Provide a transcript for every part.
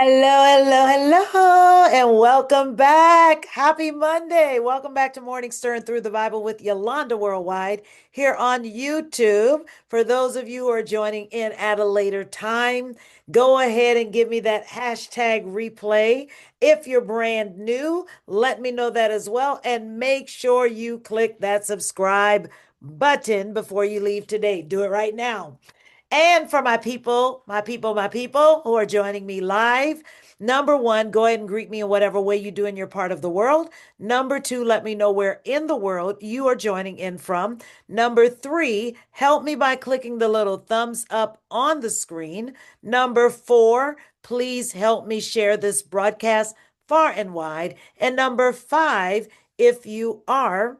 Hello, hello, hello, and welcome back. Happy Monday. Welcome back to Morning Stirring Through the Bible with Yolanda Worldwide here on YouTube. For those of you who are joining in at a later time, go ahead and give me that hashtag replay. If you're brand new, let me know that as well. And make sure you click that subscribe button before you leave today. Do it right now. And for my people who are joining me live, number one, go ahead and greet me in whatever way you do in your part of the world. Number two, let me know where in the world you are joining in from. Number three, help me by clicking the little thumbs up on the screen. Number four, please help me share this broadcast far and wide. And number five, if you are,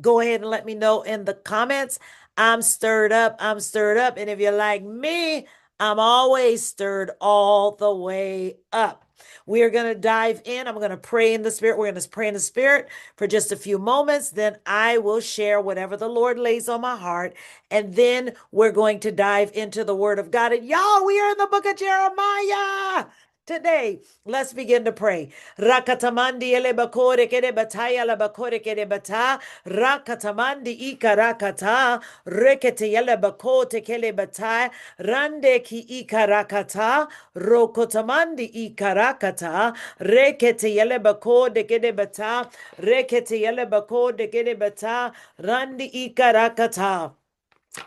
go ahead and let me know in the comments. I'm stirred up. I'm stirred up. And if you're like me, I'm always stirred all the way up. We are going to dive in. I'm going to pray in the spirit. We're going to pray in the spirit for just a few moments. Then I will share whatever the Lord lays on my heart. And then we're going to dive into the word of God. And y'all, we are in the book of Jeremiah. Today, let's begin to pray. Rakatamandi ele bakore kere bataya la bakore kere bata. Rakatamandi ika rakata. Rekete ele bakote kele bata. Rande ki ika rakata. Rokotamandi ika rakata. Rekete ele bakode kere bata. Rekete ele bakode kere bata. Randi ika rakata.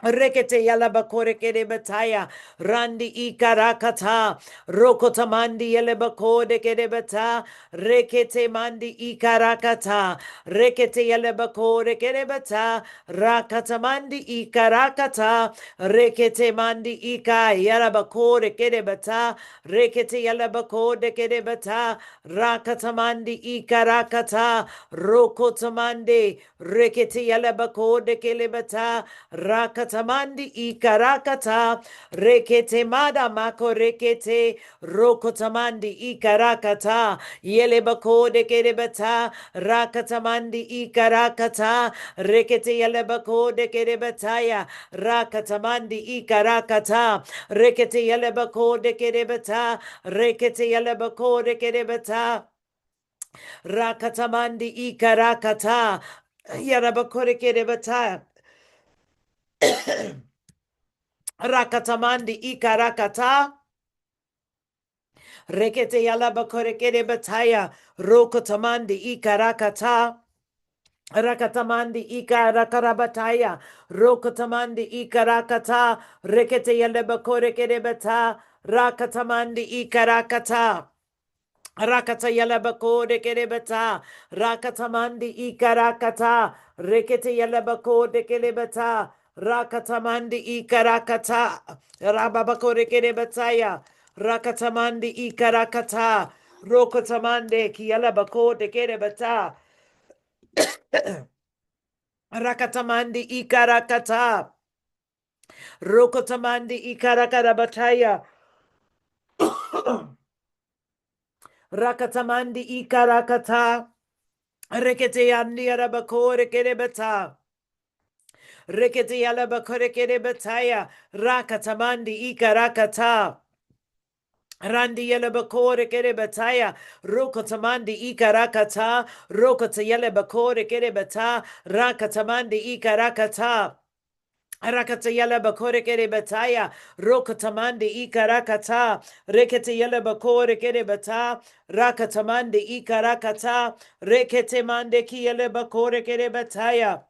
Rekete yala bakore kere bataya randi ikarakata rokota mandi yele bakode kere bata rekete mandi ikarakata rekete yele bakore kere bata rakata mandi ikarakata rekete mandi ika yala bakore kere bata rekete yala bakode kere bata rakata mandi ikarakata rokota mandi rekete yala bakode kere bata Rakatamandi ikarakata rekete mada mako rekete rokotamandi ikarakata yele bako de kerebata rakatamandi ikarakata rekete yele bako de kerebataya rakatamandi ikarakata rekete yele bako de kerebata rekete yele bako de kerebata rakatamandi ikarakata yarabakore kerebata Rakatamandi ikarakata. Rekete yalaba korekere bataya. Rokotamandi ikarakata. Rakatamandi ikarakarabataya. Rokotamandi ikarakata. Rekete yalaba korekere bata. Rakatamandi ikarakata. Rakata yalabako de kerebata, rakatamandi ikarakata, rekete yalabako de kerebata, rakatamandi ikarakata, rababako de kerebataya, rakatamandi ikarakata, rokotamande ki yalabako de kerebata, rakatamandi ikarakata, rokotamandi ikarakarabataya, rakatamandi ikarakata. Rekete yandi arabako rekerebata. Rekete yalabako rekerebataya. Rakatamandi ikarakata. Randi yalabako rekerebataya. Rokotamandi ikarakata. Rokota yalabako rekerebata. Rakatamandi ikarakata. Rakata yala bakore kere bataya, rokatamande ikarakata, rekete yala bakore kere bata, rakatamande ikarakata, rekete mande ki yala bakore kere bataya.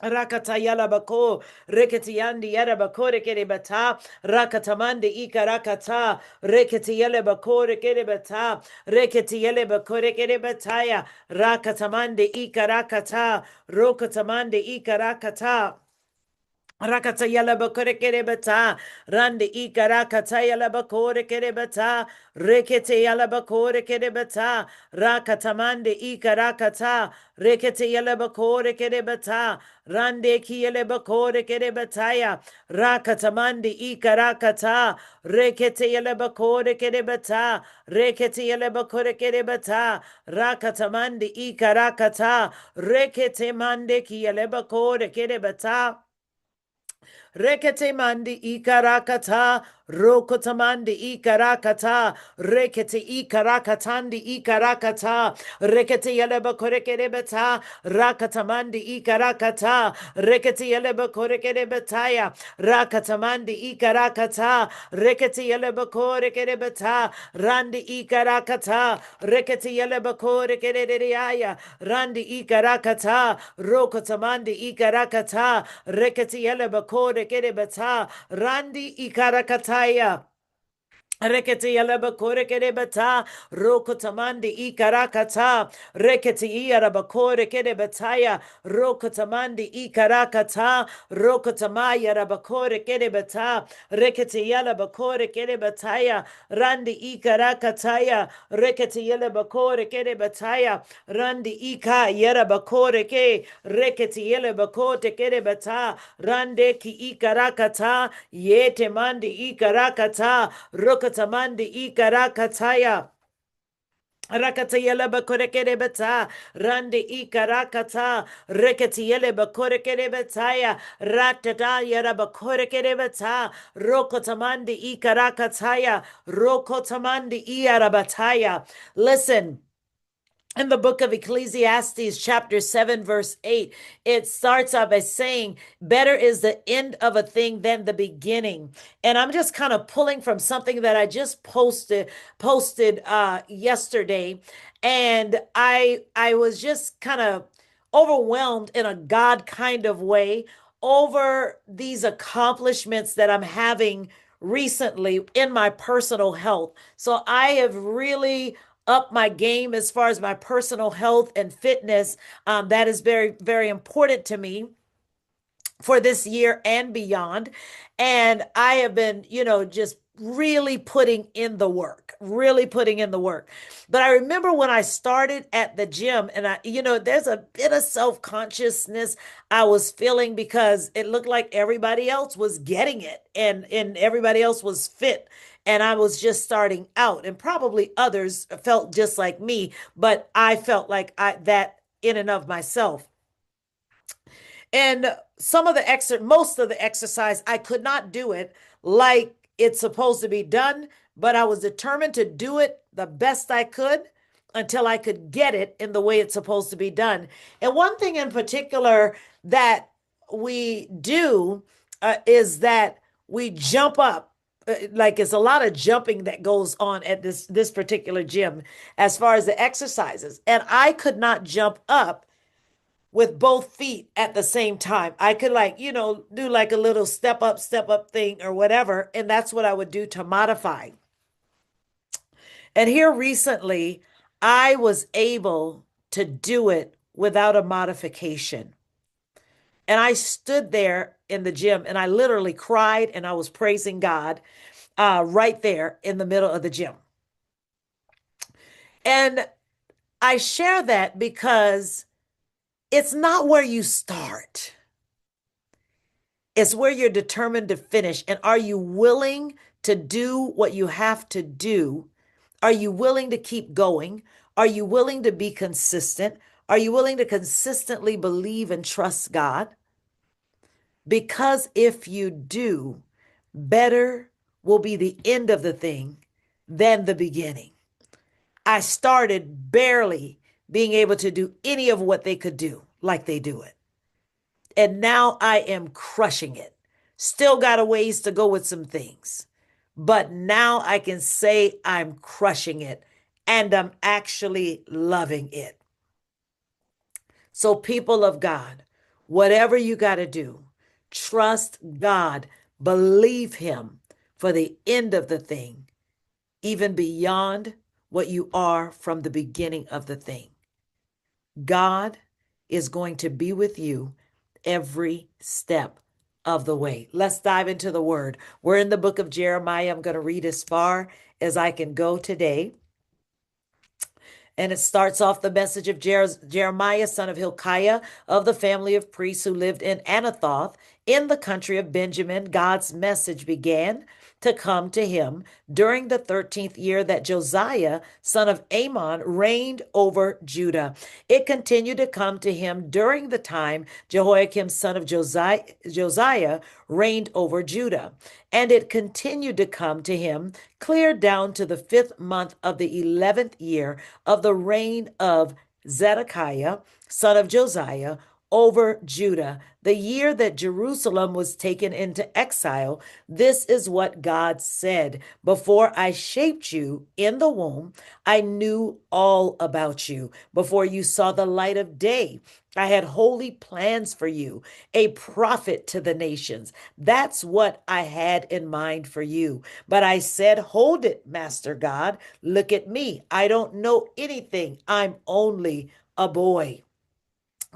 Rakata yala bako, rekete yandi yara bakore kere bata, rakatamande ikarakata, rekete yala bakore kere bata, rekete yala bakore kere bataya, rakatamande ikarakata, rokatamande ikarakata. Rakata yala bakore kerebata, rande ika rakata yala bakore kerebata, rekete yala bakore kerebata, rakatamande ika rakata, rekete yala bakore kerebata, rande ki yala bakore kerebataya, rakatamande ika rakata, rekete yala bakore kerebata, rekete yala bakore kerebata, rakatamande ika rakata, rekete mande ki yala bakore kerebata. Rekete mandi ikarakata, rokotamandi ikarakata, rekete ikarakatandi ikarakata, rekete yeleba korekerebeta, rakatamandi ikarakata, rekete yeleba korekerebetaya, rakatamandi ikarakata, rekete yeleba korekerebeta, randi ikarakata, rekete yeleba korekerereaya, randi ikarakata, rokotamandi ikarakata, rekete yeleba korekerebeta, randi ikarakataya. Rekete yalaba korekere bata rokotamandi ikarakata rekete yaraba korekere bataya rokotamandi ikarakata rokotamaya raba korekere bata rekete yalaba korekere bataya randi ikarakataya rekete yalaba korekere bataya randi ika yaraba koreke rekete yalaba korekere bata rande ki ikarakata yete mandi ikarakata rokatamandi ikarakataya. Rakatayele bakorekere beta, rande ikarakata, rekatiele bakorekere betaya, ratata yara bakorekere beta, rokotamandi ikarakataya, rokotamandi iarabataya. Listen, in the book of Ecclesiastes, chapter 7, verse 8, it starts off by saying, better is the end of a thing than the beginning. And I'm just kind of pulling from something that I just posted yesterday. And I was just kind of overwhelmed in a God kind of way over these accomplishments that I'm having recently in my personal health. So I have really up my game as far as my personal health and fitness. That is very, very important to me for this year and beyond. And I have been, just really putting in the work, really putting in the work. But I remember when I started at the gym and there's a bit of self-consciousness I was feeling because it looked like everybody else was getting it and everybody else was fit. And I was just starting out, and probably others felt just like me, but I felt like that in and of myself. And most of the exercise, I could not do it like it's supposed to be done, but I was determined to do it the best I could until I could get it in the way it's supposed to be done. And one thing in particular that we do is that we jump up. Like it's a lot of jumping that goes on at this particular gym as far as the exercises. And I could not jump up with both feet at the same time. I could do like a little step up thing or whatever. And that's what I would do to modify. And here recently, I was able to do it without a modification. And I stood there in the gym and I literally cried and I was praising God right there in the middle of the gym. And I share that because it's not where you start. It's where you're determined to finish. And are you willing to do what you have to do? Are you willing to keep going? Are you willing to be consistent? Are you willing to consistently believe and trust God? Because if you do, better will be the end of the thing than the beginning. I started barely being able to do any of what they could do like they do it. And now I am crushing it. Still got a ways to go with some things, but now I can say I'm crushing it and I'm actually loving it. So, people of God, whatever you got to do, trust God, believe Him for the end of the thing, even beyond what you are from the beginning of the thing. God is going to be with you every step of the way. Let's dive into the word. We're in the book of Jeremiah. I'm going to read as far as I can go today. And it starts off the message of Jeremiah, son of Hilkiah, of the family of priests who lived in Anathoth in the country of Benjamin. God's message began to come to him during the 13th year that Josiah, son of Amon, reigned over Judah. It continued to come to him during the time Jehoiakim, son of Josiah reigned over Judah. And it continued to come to him clear down to the 5th month of the 11th year of the reign of Zedekiah, son of Josiah, over Judah, the year that Jerusalem was taken into exile. This is what God said. Before I shaped you in the womb, I knew all about you. Before you saw the light of day, I had holy plans for you, a prophet to the nations. That's what I had in mind for you. But I said, hold it, Master God. Look at me. I don't know anything. I'm only a boy.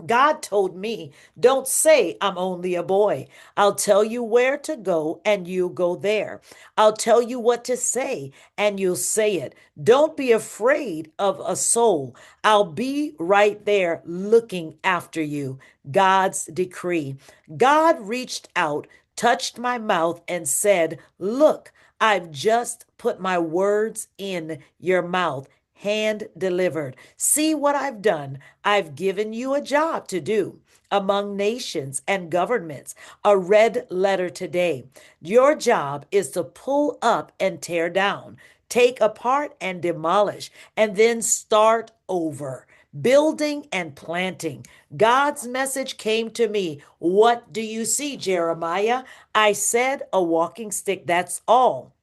God told me, don't say I'm only a boy. I'll tell you where to go and you go there. I'll tell you what to say and you'll say it. Don't be afraid of a soul. I'll be right there looking after you. God's decree. God reached out, touched my mouth, and said, look, I've just put my words in your mouth, hand delivered. See what I've done. I've given you a job to do among nations and governments, a red letter today. Your job is to pull up and tear down, take apart and demolish, and then start over. Building and planting. God's message came to me. What do you see, Jeremiah? I said, a walking stick, that's all.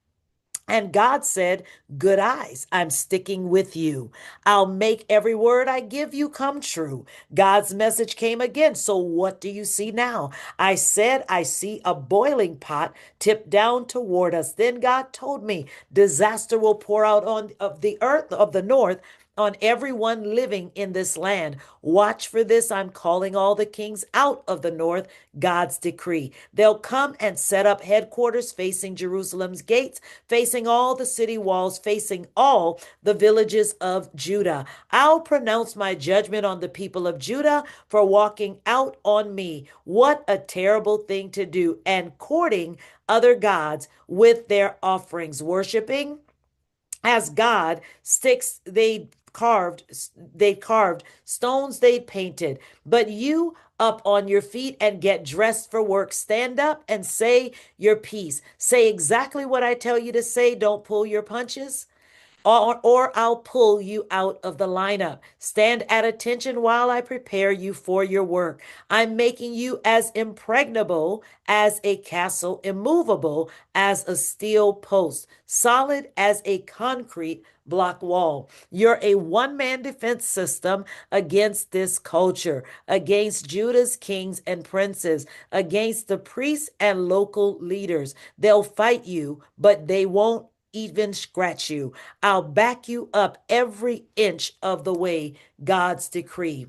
And God said, good eyes, I'm sticking with you. I'll make every word I give you come true. God's message came again. So what do you see now? I said, I see a boiling pot tipped down toward us. Then God told me, disaster will pour out on of the earth of the north on everyone living in this land. Watch for this. I'm calling all the kings out of the north, God's decree. They'll come and set up headquarters facing Jerusalem's gates, facing all the city walls, facing all the villages of Judah. I'll pronounce my judgment on the people of Judah for walking out on me. What a terrible thing to do, and courting other gods with their offerings, worshiping as God sticks they carved stones they painted. But you up on your feet and get dressed for work. Stand up and say your piece. Say exactly what I tell you to say. Don't pull your punches, or I'll pull you out of the lineup. Stand at attention while I prepare you for your work. I'm making you as impregnable as a castle, immovable as a steel post, solid as a concrete block wall. You're a one-man defense system against this culture, against Judah's kings and princes, against the priests and local leaders. They'll fight you, but they won't even scratch you. I'll back you up every inch of the way. God's decree.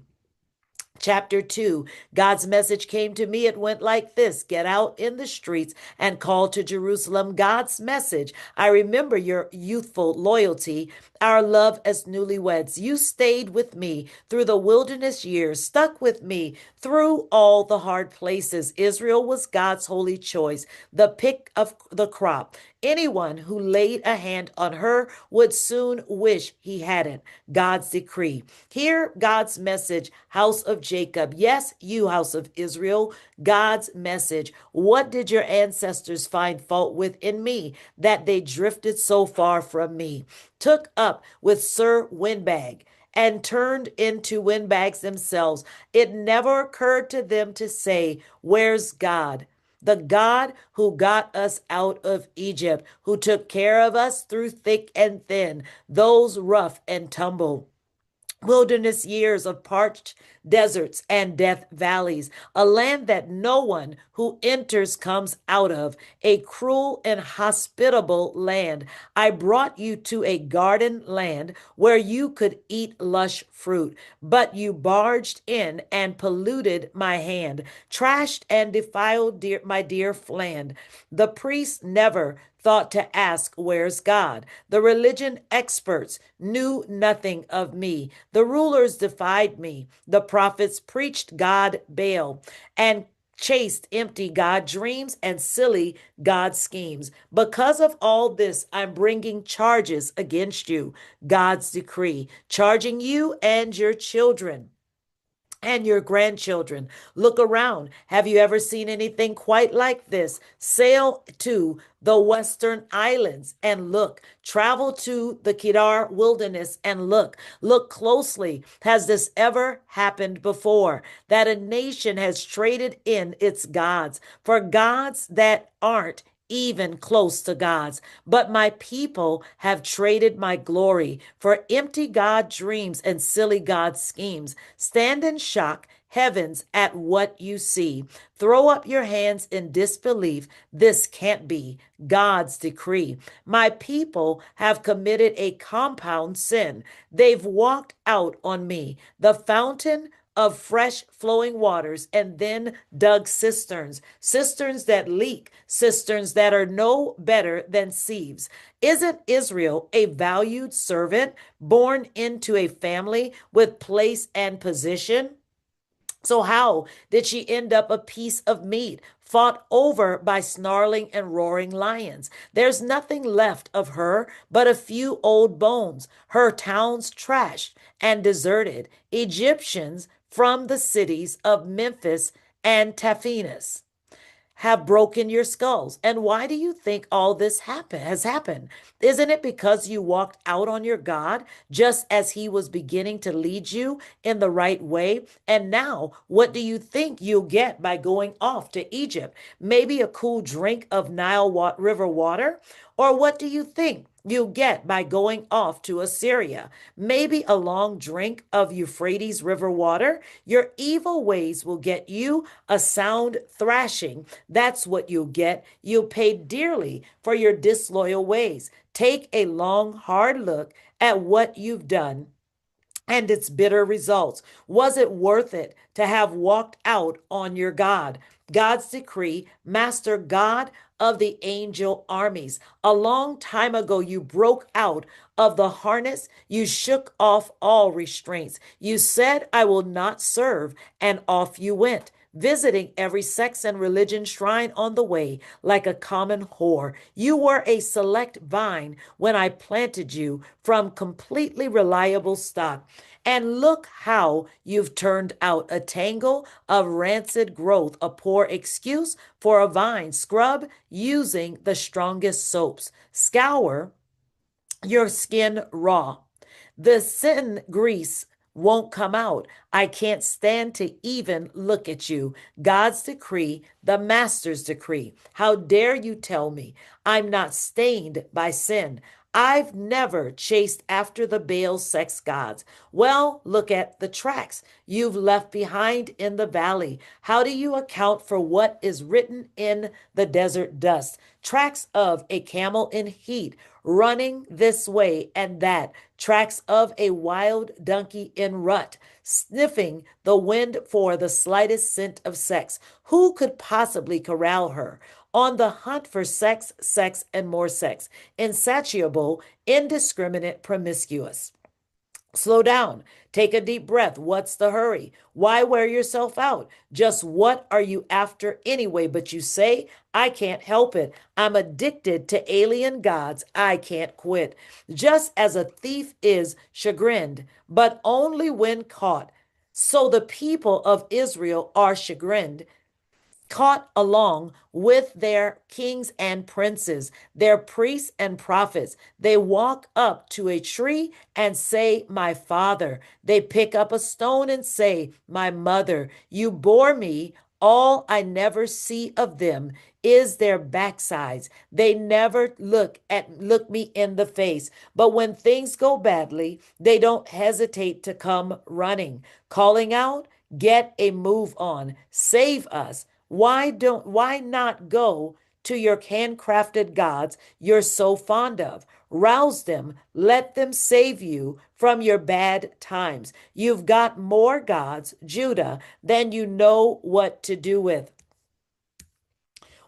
Chapter 2, God's message came to me. It went like this: get out in the streets and call to Jerusalem. God's message: I remember your youthful loyalty, our love as newlyweds. You stayed with me through the wilderness years, stuck with me through all the hard places. Israel was God's holy choice, the pick of the crop. Anyone who laid a hand on her would soon wish he hadn't. God's decree. Hear God's message, house of Jacob. Yes, you, house of Israel. God's message. What did your ancestors find fault with in me, that they drifted so far from me? Took up with Sir Windbag and turned into windbags themselves. It never occurred to them to say, where's God? The God who got us out of Egypt, who took care of us through thick and thin, those rough and tumble wilderness years of parched deserts and death valleys, a land that no one who enters comes out of, a cruel and hospitable land. I brought you to a garden land where you could eat lush fruit, but you barged in and polluted my hand, trashed and defiled my dear land. The priests never thought to ask, where's God? The religion experts knew nothing of me. The rulers defied me. The prophets preached God Baal and chased empty God dreams and silly God schemes. Because of all this, I'm bringing charges against you, God's decree, charging you and your children and your grandchildren. Look around. Have you ever seen anything quite like this? Sail to the Western Islands and look. Travel to the Kedar Wilderness and look. Look closely. Has this ever happened before? That a nation has traded in its gods for gods that aren't even close to God's. But my people have traded my glory for empty God dreams and silly God schemes. Stand in shock, heavens, at what you see. Throw up your hands in disbelief. This can't be God's decree. My people have committed a compound sin. They've walked out on me, the fountain of fresh flowing waters, and then dug cisterns, cisterns that leak, cisterns that are no better than sieves. Isn't Israel a valued servant born into a family with place and position? So, how did she end up a piece of meat fought over by snarling and roaring lions? There's nothing left of her but a few old bones, her towns trashed and deserted, Egyptians from the cities of Memphis and Taphinas have broken your skulls. And why do you think all this has happened? Isn't it because you walked out on your God just as he was beginning to lead you in the right way? And now, what do you think you'll get by going off to Egypt? Maybe a cool drink of Nile River water? Or what do you think you'll get by going off to Assyria? Maybe a long drink of Euphrates River water? Your evil ways will get you a sound thrashing. That's what you'll get. You'll pay dearly for your disloyal ways. Take a long, hard look at what you've done and its bitter results. Was it worth it to have walked out on your God? God's decree, Master God of the angel armies. A long time ago, you broke out of the harness. You shook off all restraints. You said, I will not serve, and off you went, visiting every sex and religion shrine on the way like a common whore. You were a select vine when I planted you from completely reliable stock. And look how you've turned out, a tangle of rancid growth, a poor excuse for a vine. Scrub using the strongest soaps. Scour your skin raw. The sin grease won't come out. I can't stand to even look at you. God's decree, the master's decree. How dare you tell me I'm not stained by sin? I've never chased after the Baal sex gods. Well, look at the tracks you've left behind in the valley. How do you account for what is written in the desert dust? Tracks of a camel in heat running this way and that, tracks of a wild donkey in rut, sniffing the wind for the slightest scent of sex. Who could possibly corral her? On the hunt for sex, sex, and more sex. Insatiable, indiscriminate, promiscuous. Slow down. Take a deep breath. What's the hurry? Why wear yourself out? Just what are you after anyway? But you say, I can't help it. I'm addicted to alien gods. I can't quit. Just as a thief is chagrined, but only when caught. So the people of Israel are chagrined, caught along with their kings and princes, their priests and prophets. They walk up to a tree and say, My father. They pick up a stone and say, My mother. You bore me. All I never see of them is their backsides. They never look me in the face. But when things go badly, they don't hesitate to come running, calling out, Get a move on. Save us. Why not go to your handcrafted gods you're so fond of? Rouse them, let them save you from your bad times. You've got more gods, Judah, than you know what to do with.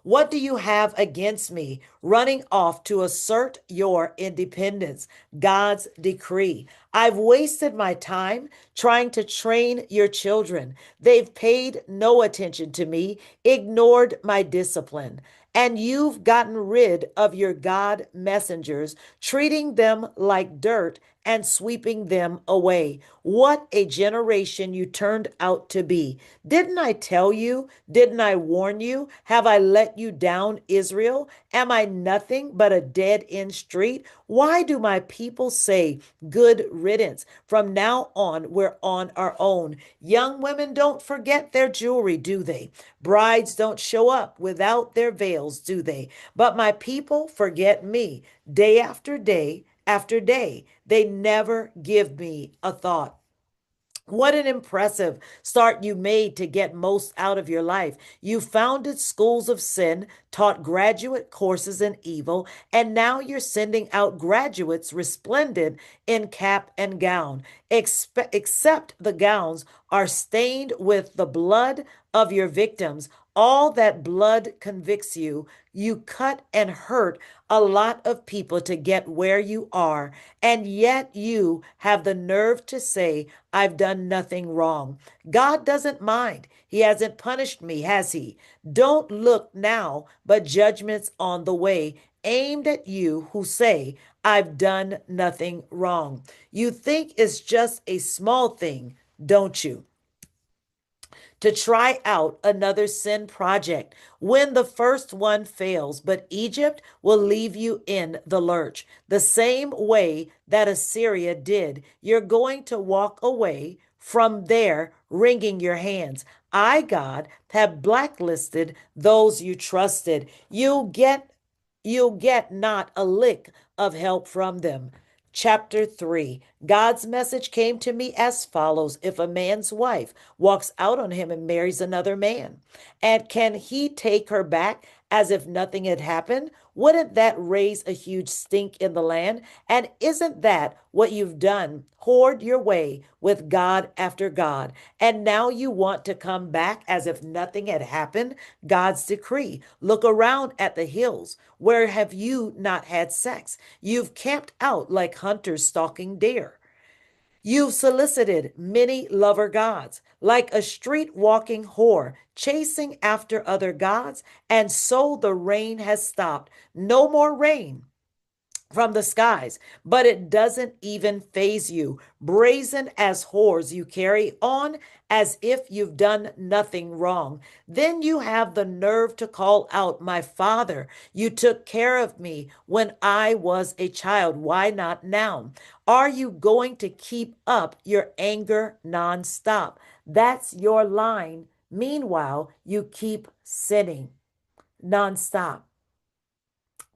What do you have against me, running off to assert your independence? God's decree. I've wasted my time trying to train your children. They've paid no attention to me, ignored my discipline. And you've gotten rid of your God messengers, treating them like dirt and sweeping them away. What a generation you turned out to be. Didn't I tell you? Didn't I warn you? Have I let you down, Israel? Am I nothing but a dead end street? Why do my people say, good riddance? From now on, we're on our own. Young women don't forget their jewelry, do they? Brides don't show up without their veils, do they? But my people forget me day after day after day. They never give me a thought. What an impressive start you made to get most out of your life. You founded schools of sin, taught graduate courses in evil, and now you're sending out graduates resplendent in cap and gown. Except the gowns are stained with the blood of your victims. All that blood convicts you. You cut and hurt a lot of people to get where you are, and yet you have the nerve to say, I've done nothing wrong. God doesn't mind. He hasn't punished me, has he? Don't look now, but judgment's on the way, aimed at you who say, I've done nothing wrong. You think it's just a small thing, don't you? To try out another sin project when the first one fails, but Egypt will leave you in the lurch. The same way that Assyria did, you're going to walk away from there wringing your hands. I, God, have blacklisted those you trusted. You'll get not a lick of help from them. Chapter 3. God's message came to me as follows. If a man's wife walks out on him and marries another man, and can he take her back as if nothing had happened? Wouldn't that raise a huge stink in the land? And isn't that what you've done? Hoard your way with God after God. And now you want to come back as if nothing had happened? God's decree. Look around at the hills. Where have you not had sex? You've camped out like hunters stalking deer. You've solicited many lover gods, like a street walking whore, chasing after other gods, and so the rain has stopped. No more rain from the skies, but it doesn't even faze you. Brazen as whores, you carry on as if you've done nothing wrong. Then you have the nerve to call out, my father, you took care of me when I was a child. Why not now? Are you going to keep up your anger nonstop? That's your line. Meanwhile, you keep sinning nonstop.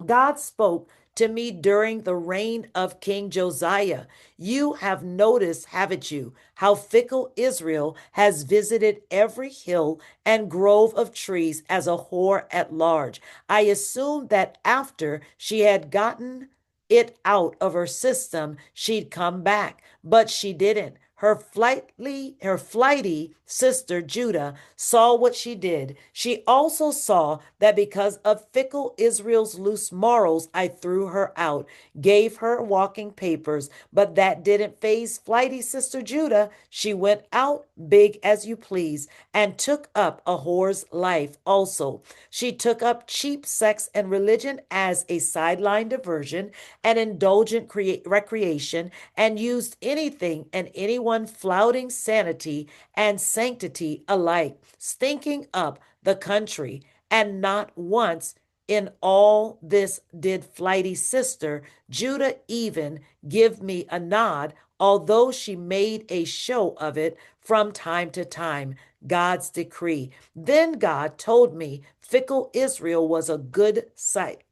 God spoke to me during the reign of King Josiah. You have noticed, haven't you, how fickle Israel has visited every hill and grove of trees as a whore at large. I assumed that after she had gotten it out of her system, she'd come back, but she didn't. Her flighty sister Judah saw what she did. She also saw that because of fickle Israel's loose morals, I threw her out, gave her walking papers, but that didn't faze flighty sister Judah. She went out big as you please and took up a whore's life also. She took up cheap sex and religion as a sideline diversion, an indulgent recreation, and used anything and anyone flouting sanity and sanctity alike, stinking up the country. And not once in all this did flighty sister Judah even give me a nod, although she made a show of it from time to time. God's decree. Then God told me fickle Israel was a good sight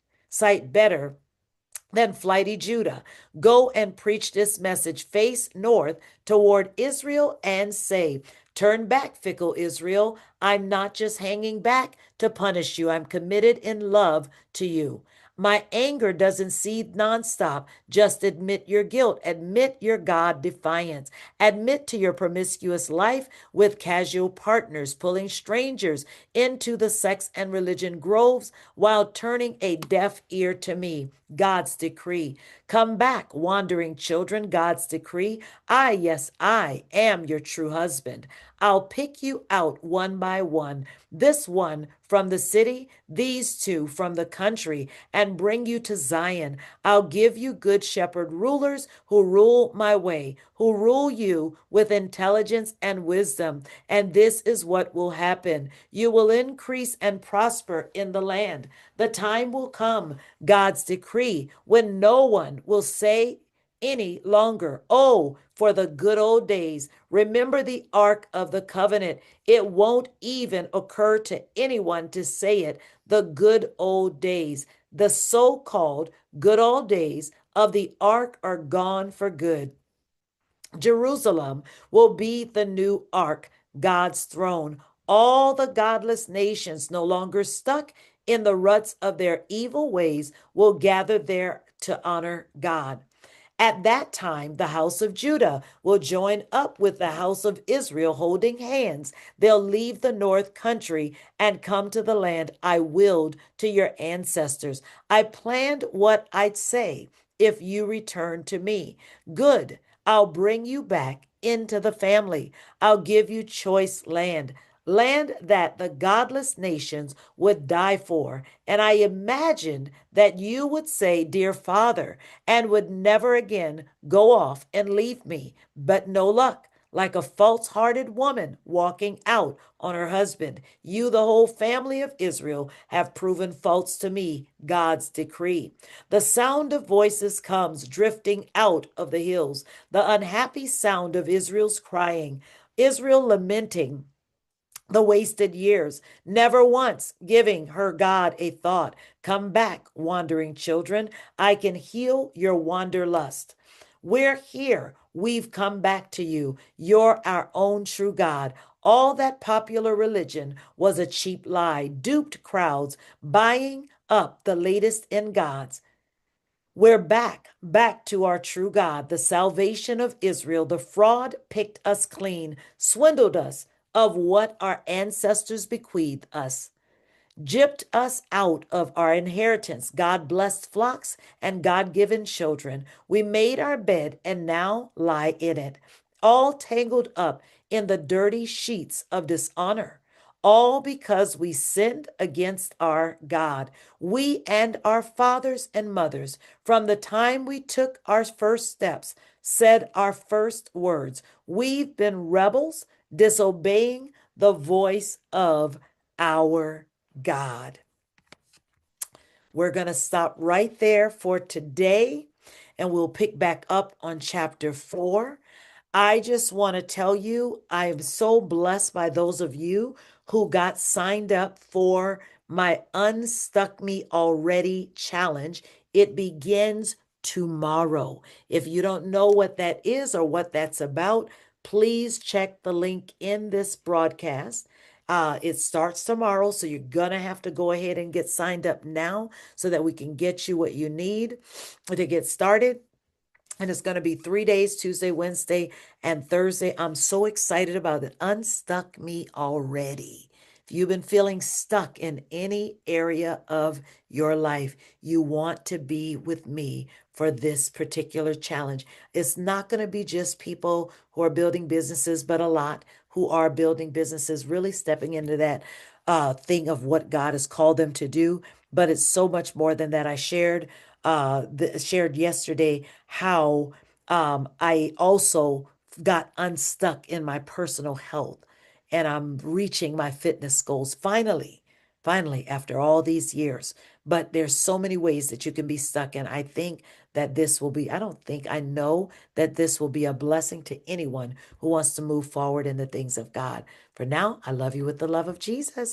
better than flighty Judah. Go and preach this message. Face north toward Israel and say, turn back, fickle Israel. I'm not just hanging back to punish you. I'm committed in love to you. My anger doesn't seethe nonstop. Just admit your guilt. Admit your God defiance. Admit to your promiscuous life with casual partners, pulling strangers into the sex and religion groves while turning a deaf ear to me. God's decree. Come back, wandering children. God's decree. I, yes, I am your true husband. I'll pick you out one by one, this one from the city, these two from the country, and bring you to Zion. I'll give you good shepherd rulers who rule my way, who rule you with intelligence and wisdom. And this is what will happen. You will increase and prosper in the land. The time will come, God's decree, when no one will say any longer, oh, for the good old days. Remember the Ark of the Covenant. It won't even occur to anyone to say it. The good old days, the so called good old days of the Ark are gone for good. Jerusalem will be the new ark, God's throne. All the godless nations, no longer stuck in the ruts of their evil ways, will gather there to honor God. At that time, the house of Judah will join up with the house of Israel, holding hands. They'll leave the north country and come to the land I willed to your ancestors. I planned what I'd say if you return to me. Good. I'll bring you back into the family. I'll give you choice land, land that the godless nations would die for. And I imagined that you would say, Dear Father, and would never again go off and leave me. But no luck. Like a false hearted woman walking out on her husband, you, the whole family of Israel, have proven false to me, God's decree. The sound of voices comes drifting out of the hills, the unhappy sound of Israel's crying, Israel lamenting the wasted years, never once giving her God a thought. Come back, wandering children. I can heal your wanderlust. We're here. We've come back to you. You're our own true God. All that popular religion was a cheap lie, duped crowds, buying up the latest in gods. We're back to our true God, the salvation of Israel. The fraud picked us clean, swindled us of what our ancestors bequeathed us, gypped us out of our inheritance, God blessed flocks and God given children. We made our bed and now lie in it, all tangled up in the dirty sheets of dishonor. All because we sinned against our God. We and our fathers and mothers, from the time we took our first steps, said our first words. We've been rebels, disobeying the voice of our God. We're going to stop right there for today, and we'll pick back up on chapter 4. I just want to tell you, I am so blessed by those of you who got signed up for my Unstuck Me Already challenge. It begins tomorrow. If you don't know what that is or what that's about, please check the link in this broadcast. It starts tomorrow, so you're going to have to go ahead and get signed up now so that we can get you what you need to get started. And it's going to be 3 days, Tuesday, Wednesday, and Thursday. I'm so excited about it. Unstuck me already. If you've been feeling stuck in any area of your life, you want to be with me for this particular challenge. It's not going to be just people who are building businesses, but a lot who are building businesses, really stepping into that thing of what God has called them to do. But it's so much more than that. I shared yesterday how I also got unstuck in my personal health, and I'm reaching my fitness goals finally after all these years. But there's so many ways that you can be stuck, and I think that this will be, I don't think, I know that this will be a blessing to anyone who wants to move forward in the things of God. For now, I love you with the love of Jesus.